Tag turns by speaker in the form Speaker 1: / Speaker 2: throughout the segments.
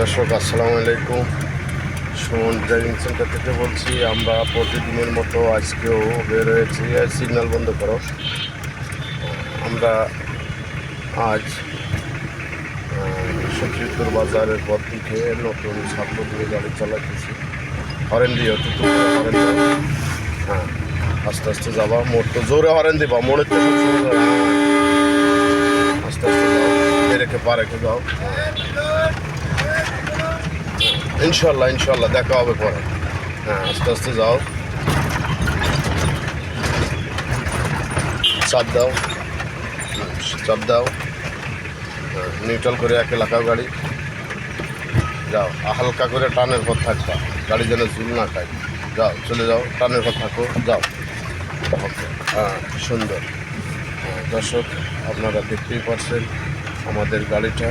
Speaker 1: দর্শক আসসালামু আলাইকুম। সুমন ড্রাইভিং সেন্টার থেকে বলছি। আমরা প্রতিদিনের মতো আজকেও বের হয়েছি। সিগন্যাল বন্ধ করো। আমরা আজ শত্রুপুর বাজারের পর দিকে নতুন ছাত্র দিয়ে গাড়ি চালাতেছি। হরেন দিও টুকু হরেন দাও। হ্যাঁ, আস্তে আস্তে যাবা। মোড় তো জোরে হরেন দিবা। মোড়ের তো সবসময় আস্তে আস্তে যাও, রেখে পা রেখে যাও। ইনশাল্লাহ ইনশাল্লাহ দেখা হবে পরে। হ্যাঁ, আস্তে আস্তে যাও, চাপ দাও, চাপ দাও। হ্যাঁ, নিউট্রাল করে একে লাগাও গাড়ি। যাও, হালকা করে টানের পর থাকবা, গাড়ি যেন ঝুল না খায়। যাও, চলে যাও, টানের পর থাকো, যাও। ওকে, হ্যাঁ, সুন্দর। দর্শক আপনারা দেখতেই পাচ্ছেন আমাদের গাড়িটা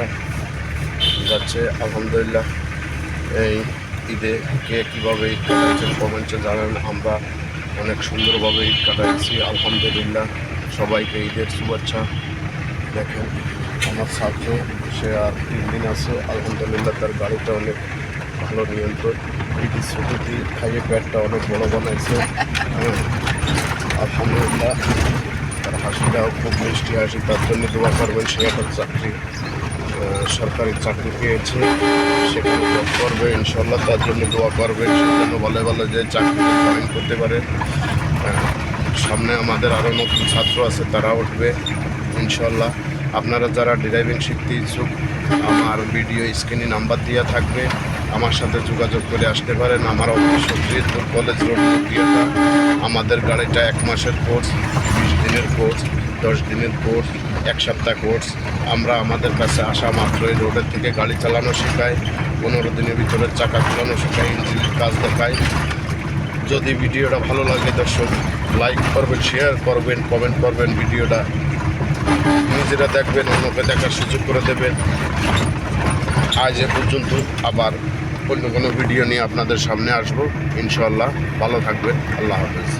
Speaker 1: যাচ্ছে। আলহামদুলিল্লাহ, এই ঈদে কে কীভাবে ঈদ কাটাচ্ছেন কমেন্টে জানান। আমরা অনেক সুন্দরভাবে ঈদ কাটাচ্ছি আলহামদুলিল্লাহ। সবাইকে ঈদের শুভেচ্ছা। দেখেন আমার সাথে সে আর 3 দিন আছে আলহামদুলিল্লাহ। তার গাড়িটা অনেক ভালো নিয়ন্ত্রণ। ঈদের ছুটিতে খাইয়ে পেটটা অনেক বড় বানাইছে। আলহামদুলিল্লাহ, তার হাসিটাও খুব মিষ্টি হাসি। তার জন্য দোয়া করবেন। সে একটা সরকারি চাকরি পেয়েছে, সেখানে জব করবে ইনশাল্লাহ। তার জন্য দোয়া করবেন, সেজন্য ভালো ভালো যে চাকরিতে জয়েন করতে পারে। সামনে আমাদের আরও নতুন ছাত্র আছে, তারা উঠবে ইনশাল্লাহ। আপনারা যারা ড্রাইভিং শিখতে ইচ্ছুক, আমার ভিডিও স্ক্রিনে নাম্বার দেওয়া থাকবে, আমার সাথে যোগাযোগ করে আসতে পারেন। আমার অফিস শরীয়তপুর কলেজ রোড প্রক্রিয়াটা। আমাদের গাড়িটা 1 মাসের কোর্স, 20 দিনের কোর্স, 10 দিনের কোর্স, 1 সপ্তাহ কোর্স। আমরা আমাদের কাছে আসা মাত্রই রোডের থেকে গাড়ি চালানো শেখাই, 15 দিনের ভিতরে চাকা চালানো শেখাই, ইঞ্জিনের কাজ দেখাই। যদি ভিডিওটা ভালো লাগে দর্শক, লাইক করবেন, শেয়ার করবেন, কমেন্ট করবেন। ভিডিওটা নিজেরা দেখবেন, অন্যকে দেখার সুযোগ করে দেবেন। আজ এ পর্যন্ত, আবার অন্য কোনো ভিডিও নিয়ে আপনাদের সামনে আসবো ইনশাল্লাহ। ভালো থাকবেন। আল্লাহ হাফেজ।